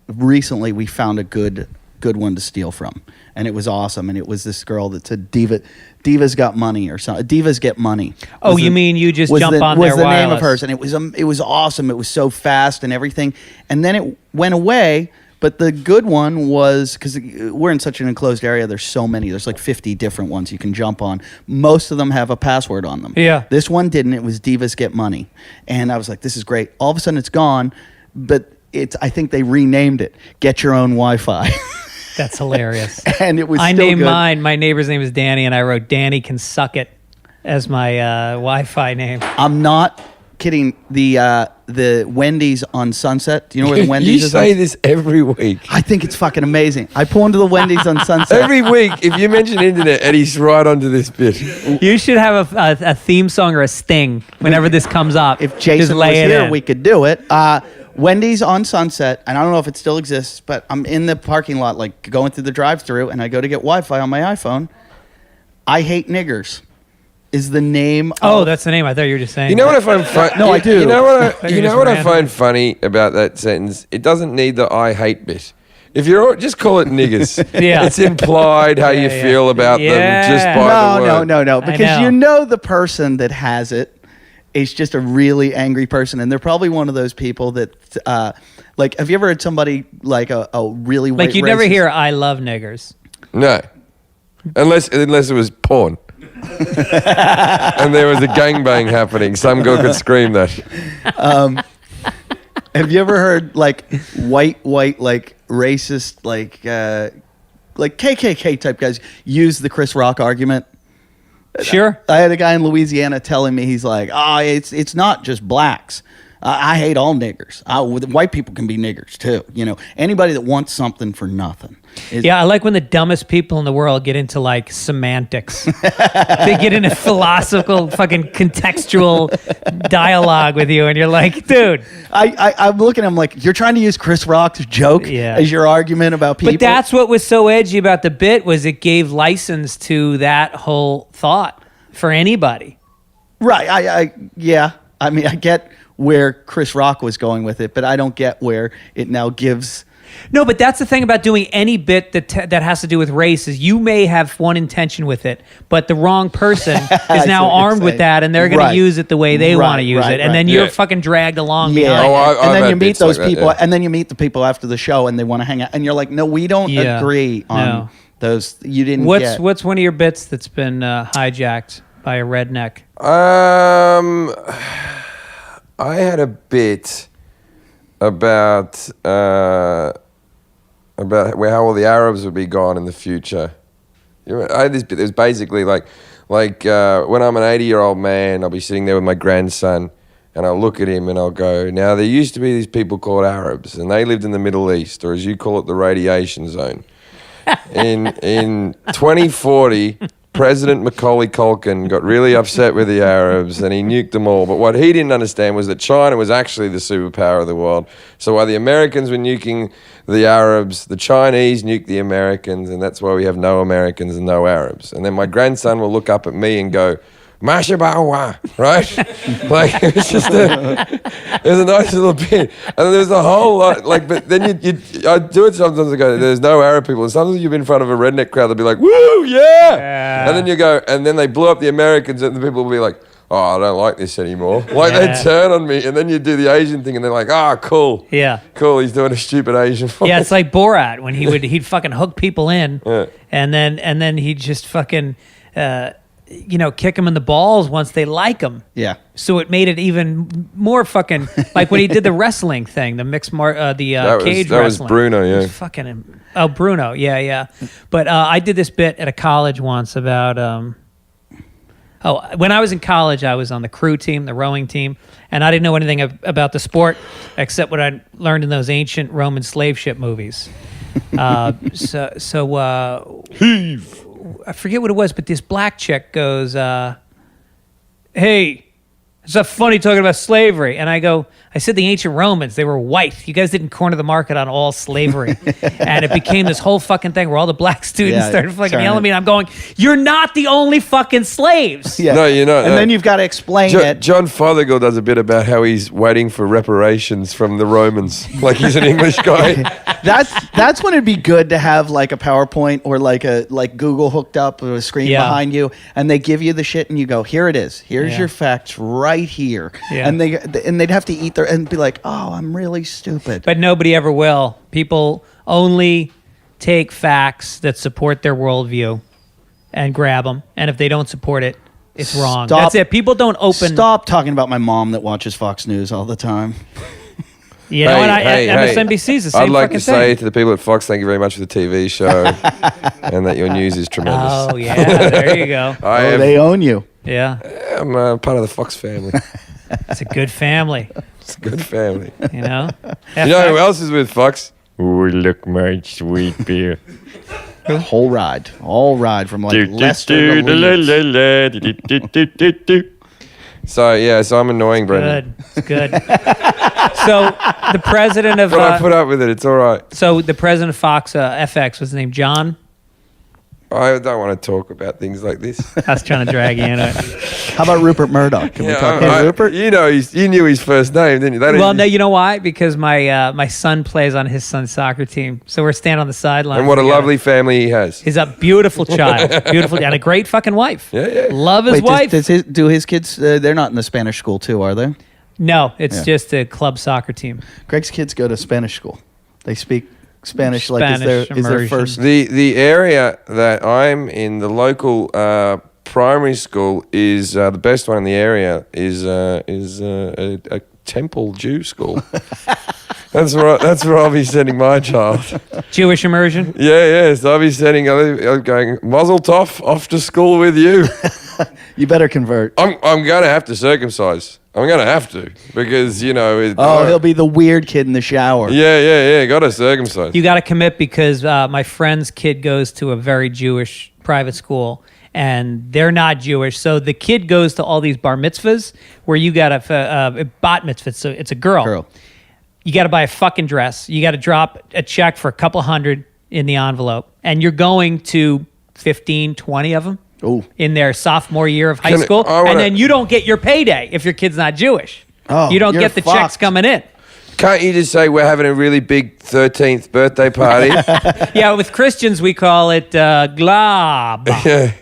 recently we found a good one to steal from, and it was awesome. And it was this girl that said Divas got money or something. Divas get money. Oh, you mean you just jump on was their the wireless? name of hers, and it was awesome. It was so fast and everything, and then it went away. But the good one was, because we're in such an enclosed area, there's so many. There's like 50 different ones you can jump on. Most of them have a password on them. Yeah. This one didn't. It was Divas Get Money. And I was like, this is great. All of a sudden it's gone, but I think they renamed it Get Your Own Wi-Fi. That's hilarious. And it was I still named good. mine. My neighbor's name is Danny, and I wrote Danny Can Suck It as my Wi-Fi name. I'm not kidding. The Wendy's on Sunset. Do you know where the Wendy's You is? say this every week. I think it's fucking amazing. I pull into the Wendy's on Sunset. Every week, if you mention internet, Eddie's right onto this bit. You should have a theme song or a sting whenever this comes up. If Just Jason was lay it here, in. we could do it. Wendy's on Sunset, and I don't know if it still exists, but I'm in the parking lot, like going through the drive-thru, and I go to get Wi-Fi on my iPhone. I Hate Niggers is the name. Oh, that's the name. I thought you were just saying. You know what I find funny? No, I do. You know what Thought you just I ran. find funny about that sentence? It doesn't need the I hate bit. If you're just call it niggers. Yeah. It's implied how you yeah. feel about them just by the word. No, I because know. you know the person that has it is just a really angry person, and they're probably one of those people that, like, have you ever heard somebody like a really white Like you never racist- hear "I love niggers." No. Unless it was porn. And there was a gangbang happening. Some girl could scream that. Have you ever heard like white like racist like KKK type guys use the Chris Rock argument? Sure. I had a guy in Louisiana telling me, he's like, it's not just blacks. I hate all niggers. White people can be niggers too. You know, anybody that wants something for nothing. Yeah, I like when the dumbest people in the world get into like semantics. They get into philosophical, fucking contextual dialogue with you, and you're like, dude. I'm looking at him like, you're trying to use Chris Rock's joke as your argument about people. But that's what was so edgy about the bit was it gave license to that whole thought for anybody. Right. Yeah. I mean, I get where Chris Rock was going with it, but I don't get where it now gives. No, but that's the thing about doing any bit that has to do with race is you may have one intention with it, but the wrong person see is what now you're armed with saying. that, and they're going Right. to use it the way they want to use right, it, and right. then you're Yeah. fucking dragged along Yeah. behind. Oh, it. I've And then had you meet bits like those that, people, yeah. and then you meet the people after the show, and they want to hang out, and you're like, no, we don't Yeah. agree on No. those. You didn't. What's get. one of your bits that's been hijacked by a redneck? I had a bit about how all the Arabs would be gone in the future. I had this bit. It was basically like when I'm an 80-year-old man, I'll be sitting there with my grandson, and I'll look at him and I'll go, now there used to be these people called Arabs, and they lived in the Middle East, or as you call it, the radiation zone. In 2040, President Macaulay Culkin got really upset with the Arabs and he nuked them all. But what he didn't understand was that China was actually the superpower of the world. So while the Americans were nuking the Arabs, the Chinese nuked the Americans, and that's why we have no Americans and no Arabs. And then my grandson will look up at me and go, Mashabawa, right? Like it was just it was a nice little bit, and then there's a whole lot. Like, but then I do it sometimes. I go, there's no Arab people, and sometimes you're in front of a redneck crowd. They'll be like, "Woo, yeah!" And then you go, and then they blew up the Americans, and the people will be like, "Oh, I don't like this anymore." Like they turn on me, and then you do the Asian thing, and they're like, "Ah, cool, Yeah. cool." He's doing a stupid Asian voice. Yeah, it's like Borat when he'd fucking hook people in, and then he'd just fucking kick them in the balls once they like him. Yeah. So it made it even more fucking like when he did the wrestling thing, the mixed cage wrestling. That was Bruno, It yeah. was fucking Bruno, yeah. But I did this bit at a college once about when I was in college, I was on the crew team, the rowing team, and I didn't know anything about the sport except what I learned in those ancient Roman slave ship movies. Heave. I forget what it was, but this black chick goes, "Hey, it's not funny talking about slavery." And I said the ancient Romans, they were white. You guys didn't corner the market on all slavery. And it became this whole fucking thing where all the black students started fucking yelling at me. And I'm going, "You're not the only fucking slaves." Yeah. No, you're not. And then you've got to explain it. John Fothergill does a bit about how he's waiting for reparations from the Romans. Like he's an English guy. That's when it'd be good to have like a PowerPoint or like Google hooked up or a screen behind you, and they give you the shit, and you go, "Here it is. Here's your facts right here." Yeah. And they'd have to eat their and be like, "Oh, I'm really stupid." But nobody ever will. People only take facts that support their worldview and grab them. And if they don't support it, it's wrong. That's it. People don't open. Stop talking about my mom that watches Fox News all the time. You know, MSNBC's the same I'd like fucking to say thing. to the people at Fox, thank you very much for the TV show, and that your news is tremendous. Oh, yeah. There you go. They own you. Yeah. I'm part of the Fox family. It's a good family, It's a good family. you know? You know who else is with Fox? Oh, look, my sweet beer. All ride from like Leicester to Leeds. So I'm annoying, Brendan. Good. It's good. So the president of... But I put up with it. It's all right. So the president of Fox FX was his name John? I don't want to talk about things like this. I was trying to drag you into it. How about Rupert Murdoch? Can we talk about Rupert? You know, you knew his first name, didn't you? Well, no, you know why? Because my son plays on his son's soccer team. So we're standing on the sideline. And what a lovely family he has. He's a beautiful child. Beautiful. And a great fucking wife. Yeah. Love his wife. Do his kids, they're not in the Spanish school too, are they? No, it's just a club soccer team. Greg's kids go to Spanish school. They speak Spanish like is their immersion. first. The area that I'm in, the local primary school is the best one in the area is a Temple Jew school. That's where I'll be sending my child. Jewish immersion? Yeah. So I'll be I'm going Mazel Tov off to school with you. You better convert. I'm going to have to circumcise. I'm going to have to because, you know. He'll be the weird kid in the shower. Yeah. Got to circumcise. You got to commit because my friend's kid goes to a very Jewish private school and they're not Jewish. So the kid goes to all these bar mitzvahs where you got a bat mitzvah. So it's a girl. You got to buy a fucking dress. You got to drop a check for a couple $100 in the envelope. And you're going to 15, 20 of them. Ooh. In their sophomore year of high school. And then you don't get your payday if your kid's not Jewish. Oh, you don't get the fucked. checks coming in. Can't you just say we're having a really big 13th birthday party? Yeah, with Christians we call it glab. Yeah.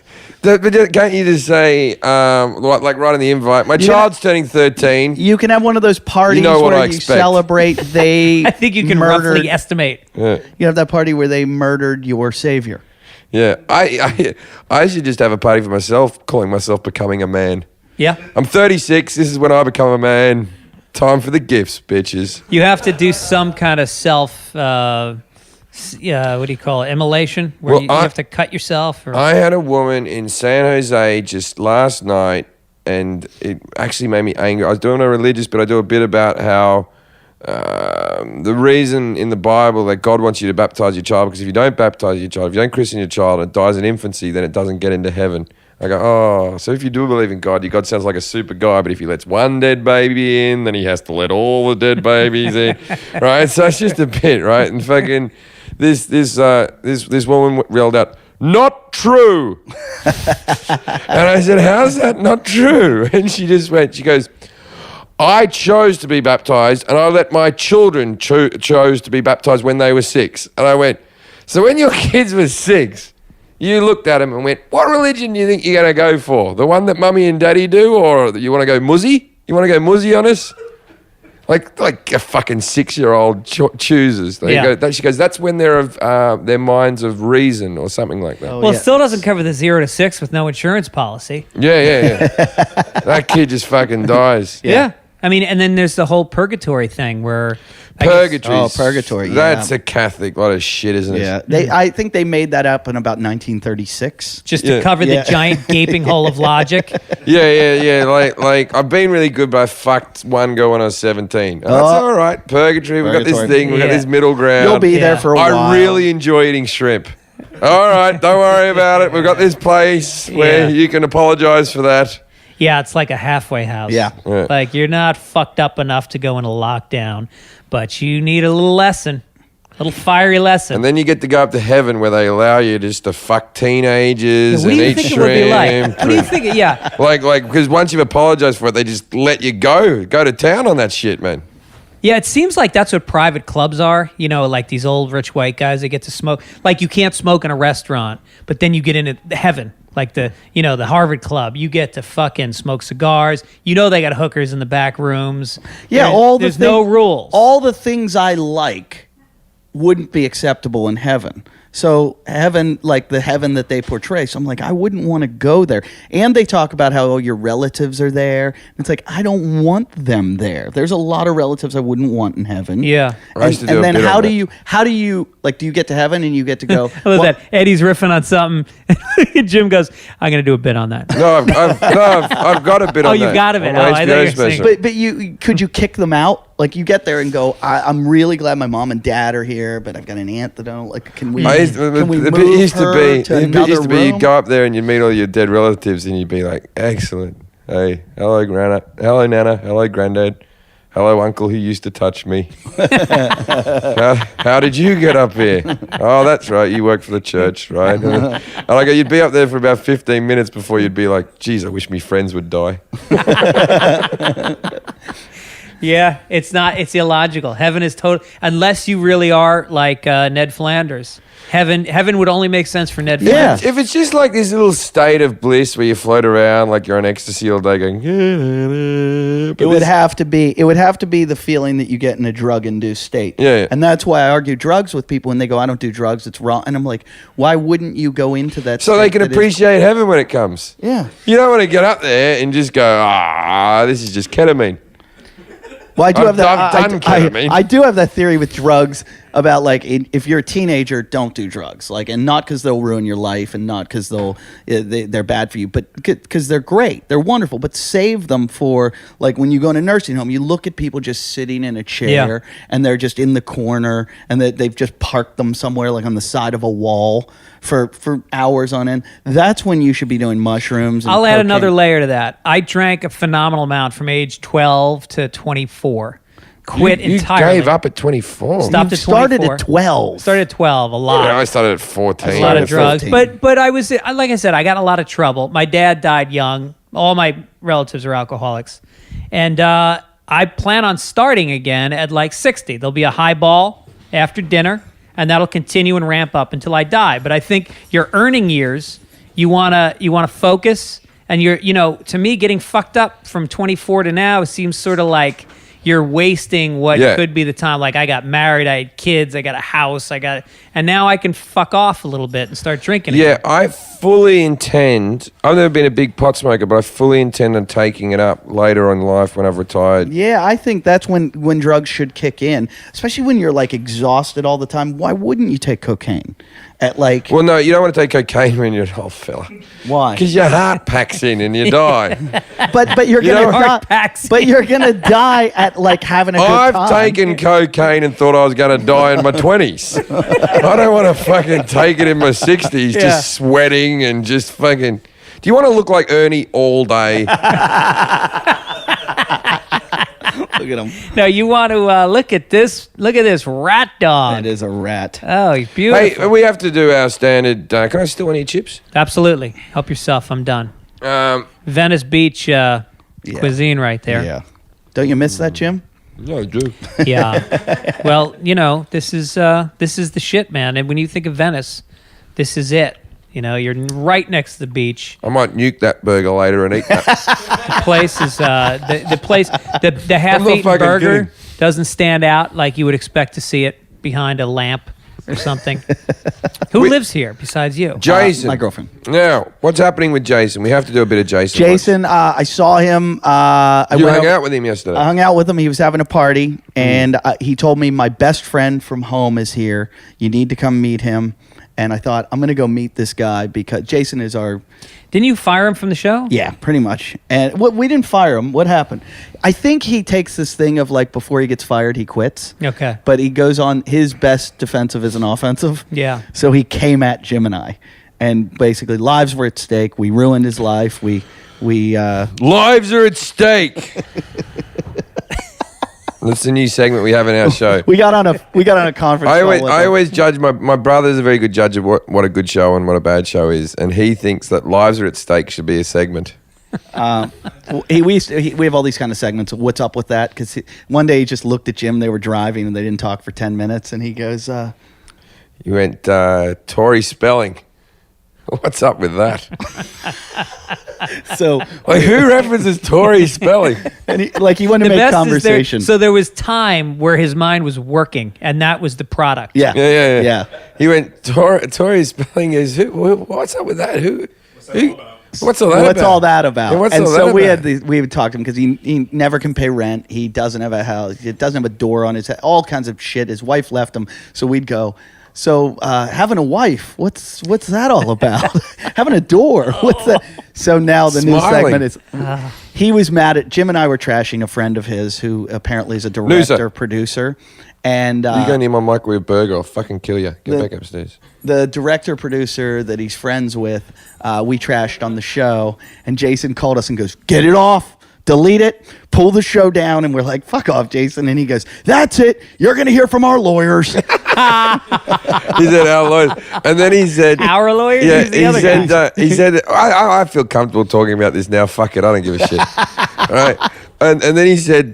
But can't you just say, like right in the invite, my child's turning 13. You can have one of those parties where you celebrate they I think you can roughly estimate. Yeah. You have that party where they murdered your savior. Yeah, I should just have a party for myself, calling myself becoming a man. Yeah. I'm 36. This is when I become a man. Time for the gifts, bitches. You have to do some kind of self, what do you call it, immolation, where you have to cut yourself. Or... I had a woman in San Jose just last night, and it actually made me angry. I was doing a religious, but I do a bit about how the reason in the Bible that God wants you to baptize your child, because if you don't baptize your child, if you don't christen your child and it dies in infancy, then it doesn't get into heaven. I go, oh, so if you do believe in God, your God sounds like a super guy, but if he lets one dead baby in, then he has to let all the dead babies in, right? So it's just a bit, right? And fucking this woman yelled out, not true. And I said, how's that not true? And she just went, she goes, I chose to be baptized and I let my children chose to be baptized when they were 6. And I went, so when your kids were 6, you looked at them and went, what religion do you think you're going to go for? The one that mummy and daddy do, or you want to go muzzy? You want to go muzzy on us? Like a fucking 6-year-old chooses. She goes, that's when they're of their minds of reason or something like that. Well, it still doesn't cover the 0 to 6 with no insurance policy. Yeah. That kid just fucking dies. Yeah. I mean, and then there's the whole purgatory thing where... Purgatory. That's a Catholic lot of shit, isn't it? Yeah. I think they made that up in about 1936. Just to cover the giant gaping hole of logic. Yeah. Like I've been really good, but I fucked one girl when I was 17. That's all right. Purgatory. We got this thing. We got this middle ground. You'll be there for a while. I really enjoy eating shrimp. All right, don't worry about it. We've got this place where you can apologize for that. Yeah, it's like a halfway house. Yeah. Like you're not fucked up enough to go into lockdown, but you need a little lesson, a little fiery lesson. And then you get to go up to heaven where they allow you just to fuck teenagers and eat shrimp. What do you think it would be like? What do you think? Yeah. Like because once you've apologized for it, they just let you go to town on that shit, man. Yeah, it seems like that's what private clubs are. You know, like these old rich white guys that get to smoke. Like you can't smoke in a restaurant, but then you get into heaven. Like the Harvard Club, you get to fucking smoke cigars. You know they got hookers in the back rooms. Yeah, there's no rules. All the things I like wouldn't be acceptable in heaven. So heaven, like the heaven that they portray. So I'm like, I wouldn't want to go there. And they talk about how your relatives are there. It's like, I don't want them there. There's a lot of relatives I wouldn't want in heaven. Yeah. And then how do you like, do you get to heaven and you get to go? I love that. Eddie's riffing on something. Jim goes, I'm going to do a bit on that. No, I've got a bit on that. Oh, you've got a bit. I thought you were saying. But could you kick them out? Like you get there and go, I'm really glad my mom and dad are here, but I've got an aunt that don't like. Can we move her to another room? You'd go up there and you'd meet all your dead relatives and you'd be like, excellent. Hey, hello, Grandma. Hello, Nana. Hello, Granddad. Hello, Uncle who used to touch me. How did you get up here? Oh, that's right. You work for the church, right? And like you'd be up there for about 15 minutes before you'd be like, geez, I wish me friends would die. Yeah, it's illogical. Heaven is total, unless you really are like Ned Flanders. Heaven would only make sense for Ned Flanders. If it's just like this little state of bliss where you float around like you're on ecstasy all day going, it would have to be the feeling that you get in a drug-induced state. Yeah. And that's why I argue drugs with people when they go, I don't do drugs, it's wrong. And I'm like, why wouldn't you go into that so they can appreciate heaven when it comes? Yeah. You don't want to get up there and just go, this is just ketamine. Well, I do have that. I've done ketamine. I do have that theory with drugs about like if you're a teenager, don't do drugs. Like, and not because they'll ruin your life, and not because they're bad for you, but because they're great, they're wonderful. But save them for like when you go in a nursing home, you look at people just sitting in a chair and they're just in the corner, and they've just parked them somewhere like on the side of a wall for hours on end. That's when you should be doing mushrooms. And I'll add cocaine. another layer to that. I drank a phenomenal amount from age 12 to 24. Quit entirely. You gave up at 24. Stopped at 24. Started at 12. Started at 12, a lot. Yeah, I started at 14. A lot of drugs. 15. But I was, like I said, I got in a lot of trouble. My dad died young. All my relatives are alcoholics. And I plan on starting again at like 60. There'll be a highball after dinner, and that'll continue and ramp up until I die. But I think your earning years, you wanna focus, and to me, getting fucked up from 24 to now seems sort of like you're wasting what could be the time. Like I got married, I had kids, I got a house, and now I can fuck off a little bit and start drinking again. I fully intend, I've never been a big pot smoker, but I fully intend on taking it up later in life when I've retired. Yeah, I think that's when drugs should kick in, especially when you're like exhausted all the time. Why wouldn't you take cocaine? Well, no, you don't want to take cocaine when you're an old fella. Why? Because your heart packs in and you die. But you're gonna die. But you're gonna die at like having a good time. I've taken cocaine and thought I was going to die in my 20s. I don't want to fucking take it in my 60s, just sweating and just fucking. Do you want to look like Ernie all day? Look at him. No, you want to look at this. Look at this rat dog. It is a rat. Oh, he's beautiful. Hey, we have to do our standard. Can I still any chips? Absolutely. Help yourself. I'm done. Venice Beach cuisine right there. Yeah. Don't you miss that, Jim? No, I do. Yeah. Well, you know, this is the shit, man. And when you think of Venice, this is it. You know, you're right next to the beach. I might nuke that burger later and eat that. The place is the half-eaten fucking burger kidding. doesn't stand out like you would expect to see it behind a lamp or something. Who lives here besides you? Jason. My girlfriend. Now, what's happening with Jason? We have to do a bit of Jason. Jason, I saw him. I You went hung out out with him yesterday. I hung out with him. He was having a party, and he told me my best friend from home is here. You need to come meet him. And I thought, I'm going to go meet this guy because Jason is our... Didn't you fire him from the show? Yeah, pretty much. And we didn't fire him. What happened? I think he takes this thing of like before he gets fired, he quits. Okay. But he goes on, his best defensive is an offensive. Yeah. So he came at Jim and I. And basically, lives were at stake. We ruined his life. We Lives are at stake. That's the new segment we have in our show. we got on a conference I call always, with I him. always judge my brother's a very good judge of what a good show and what a bad show is, and he thinks that lives are at stake should be a segment. We have all these kind of segments of what's up with that because one day he just looked at Jim. They were driving and they didn't talk for 10 minutes, and he goes, You went Tory Spelling. What's up with that? so Like, who references Tory Spelling? and he wanted to The make best conversation. is so there was time where his mind was working, and that was the product. Yeah. Yeah. He went Tory Spelling is what's up with that? What's all that What's about? all that about? Yeah, what's and all so that we about? had talked to him because he never can pay rent. He doesn't have a house. He doesn't have a door on his head. All kinds of shit. His wife left him. So we'd go. So having a wife, what's that all about? Having a door, what's that? So now the new Smiling. segment is. He was mad at Jim and I were trashing a friend of his who apparently is a director Loser. producer, and You go near my microwave burger, I'll fucking kill you. Get back upstairs. the director producer that he's friends with, we trashed on the show, and Jason called us and goes, "Get it off, delete it, pull the show down." And we're like, "Fuck off, Jason." And he goes, "That's it. You're going to hear from our lawyers." He said our lawyers, and then he said Our lawyers? Yeah, Who's the other guy? he said I feel comfortable talking about this now. Fuck it, I don't give a shit. All right. And then he said,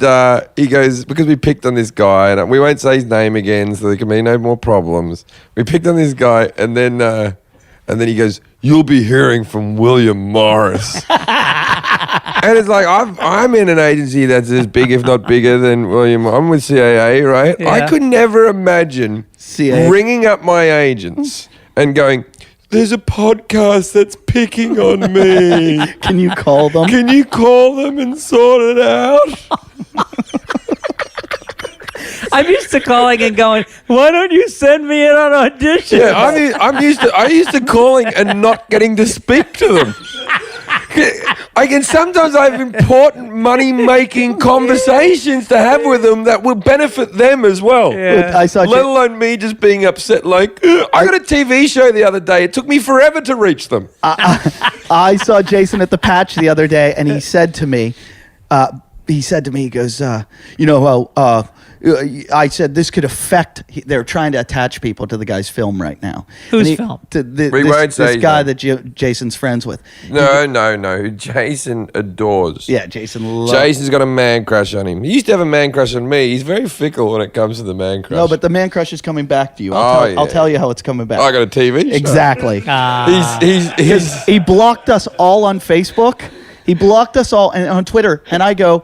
he goes, because we picked on this guy, and we won't say his name again, so there can be no more problems. We picked on this guy, and then he goes, "You'll be hearing from William Morris." And it's like, I'm in an agency that's as big, if not bigger, than William. I'm with CAA, right? Yeah. I could never imagine CAA. ringing up my agents and going, "There's a podcast that's picking on me. Can you call them? Can you call them and sort it out?" I'm used to calling and going, "Why don't you send me in on audition?" Yeah, I used to calling and not getting to speak to them. Sometimes I have important money-making conversations to have with them that will benefit them as well. Yeah. I saw Let alone me just being upset. Like, I got a TV show the other day. It took me forever to reach them. I saw Jason at the Patch the other day, and he said to me, he goes, I said this could affect. They're trying to attach people to the guy's film right now. Whose And film? We won't say this his guy name. that Jason's friends with. No. Jason adores. Yeah, Jason loves. Jason's got a man crush on him. He used to have a man crush on me. He's very fickle when it comes to the man crush. No, but the man crush is coming back to you. Oh, I'll yeah. tell you how it's coming back. I got a TV show. Exactly. He's He blocked us all on Facebook. He blocked us all on Twitter. And I go,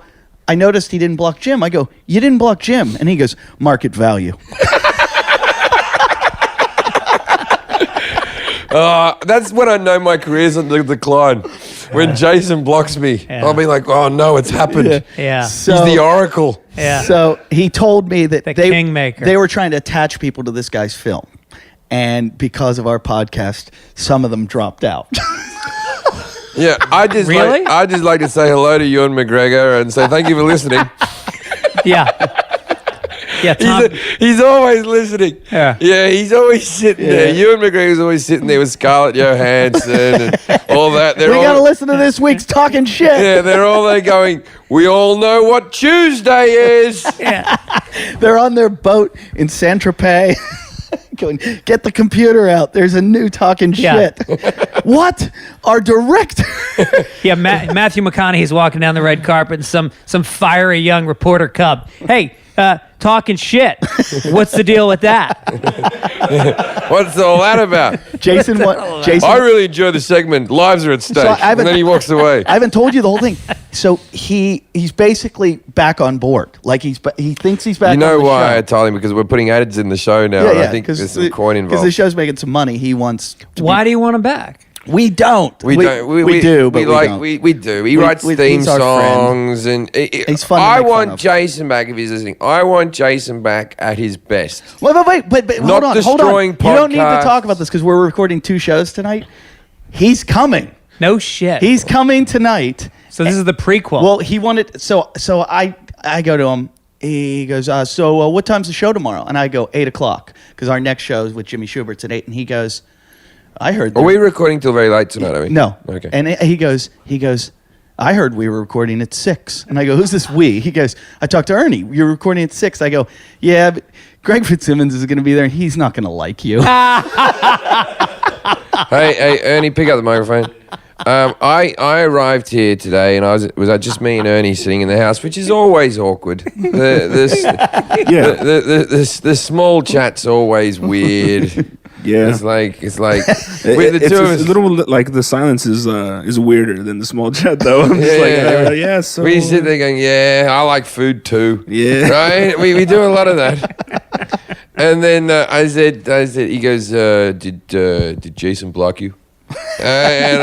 I noticed he didn't block Jim. I go, you didn't block Jim. And he goes, market value. That's when I know my career's on the decline. When Jason blocks me, Yeah. I'll be like, "Oh no, it's happened." Yeah. He's the oracle. Yeah. So he told me that The they kingmaker. were trying to attach people to this guy's film. And because of our podcast, some of them dropped out. Yeah, I just Really? like to say hello to Ewan McGregor and say thank you for listening. Yeah. Yeah, Tom. He's always listening. Yeah. He's always sitting there. Ewan McGregor's always sitting there with Scarlett Johansson and all that. We got to listen to this week's Talking Shit. Yeah, they're all there going, we all know what Tuesday is. They're on their boat in Saint-Tropez. Going, get the computer out. There's a new Talking Shit. What? Our director? Yeah, Matthew McConaughey's walking down the red carpet and some fiery young reporter cub. Hey, Talking Shit. What's the deal with that? What's all that about? Jason. I really enjoy the segment. Lives are at stake. And then he walks away. I haven't told you the whole thing. So he's basically back on board. Like he thinks he's back. You know on the why show. I told him? Because we're putting ads in the show now. And I think there's some coin involved. Because the show's making some money. He wants. Why do you want him back? We don't. We don't. We do, but we don't. We do. He writes theme songs, and he's fun. I want Jason back if he's listening. I want Jason back at his best. Wait, but hold on. destroying You don't need to podcasts. talk about this because we're recording 2 shows tonight. He's coming. No shit. He's coming tonight. So this is the prequel. Well, he wanted. So I go to him. He goes, so what time's the show tomorrow? And I go 8:00 because our next show is with Jimmy Schubert's at 8. And he goes, I heard. Are we recording till very late tonight? Are we? No. Okay. And he goes. I heard we were recording at 6. And I go, who's this we? He goes, I talked to Ernie. You're recording at 6. I go, yeah, but Greg Fitzsimmons is going to be there, and he's not going to like you. Hey, Ernie, pick up the microphone. I arrived here today, and was just me and Ernie sitting in the house, which is always awkward. The small chat's always weird. Yeah, it's like with the two of us. It's a little like the silence is weirder than the small chat though. I'm just so we sit there going, yeah, I like food too. Yeah, right. We do a lot of that. And then I said, he goes, did Jason block you? And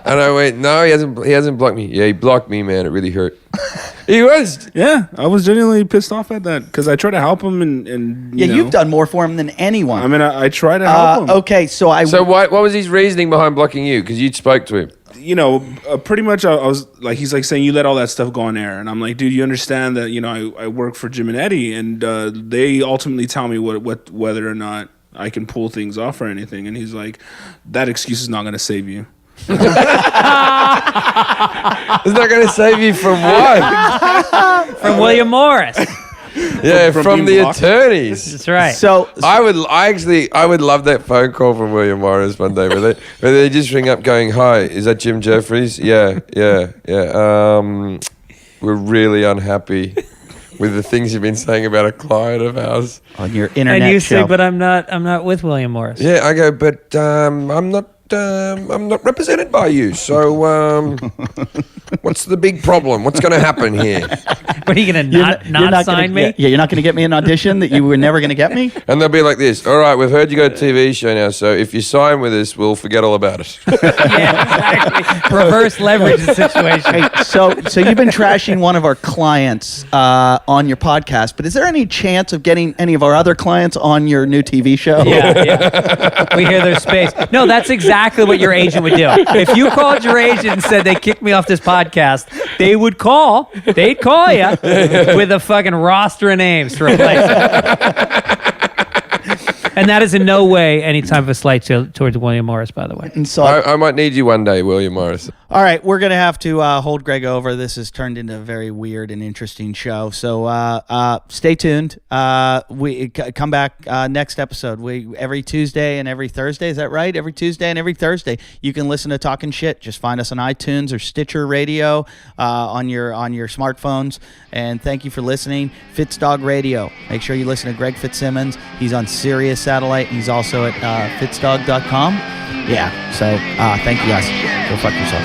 I went, no, he hasn't blocked me. Yeah, he blocked me, man. It really hurt. He was. Yeah, I was genuinely pissed off at that because I try to help him and you've done more for him than anyone. I mean, I try to help him. Okay, so what was his reasoning behind blocking you? Because you spoke to him. Pretty much I was like, he's like saying you let all that stuff go on air, and I'm like, dude, you understand that I work for Jim and Eddie, and they ultimately tell me whether or not I can pull things off or anything, and he's like, that excuse is not going to save you. It's not going to save you from what? From William Morris. Yeah, from the attorneys. That's right. So I would love that phone call from William Morris one day where they just ring up going, hi, is that Jim Jeffries? Yeah. We're really unhappy with the things you've been saying about a client of ours on your internet and you show. say, but I'm not with William Morris. Yeah, I go, but I'm not represented by you. So what's the big problem? What's going to happen here? What, are you going to not sign me? Yeah, you're not going to get me an audition that you were never going to get me? And they'll be like this, all right, we've heard you got a TV show now, so if you sign with us, we'll forget all about it. Yeah, exactly. Reverse leverage the situation. Hey, so you've been trashing one of our clients on your podcast, but is there any chance of getting any of our other clients on your new TV show? Yeah. We hear their space. No, that's exactly what your agent would do. If you called your agent and said they kicked me off this podcast, they'd call you with a fucking roster of names to replace it. And that is in no way any type of a slight towards William Morris, by the way. And so I might need you one day, William Morris. All right, we're going to have to hold Greg over. This has turned into a very weird and interesting show. So stay tuned. We come back next episode. Every Tuesday and every Thursday. Is that right? Every Tuesday and every Thursday. You can listen to Talkin' Shit. Just find us on iTunes or Stitcher Radio on your smartphones. And thank you for listening. Fitzdog Radio. Make sure you listen to Greg Fitzsimmons. He's on Sirius Satellite. And he's also at fitzdog.com. Yeah, so thank you guys. Go fuck yourself.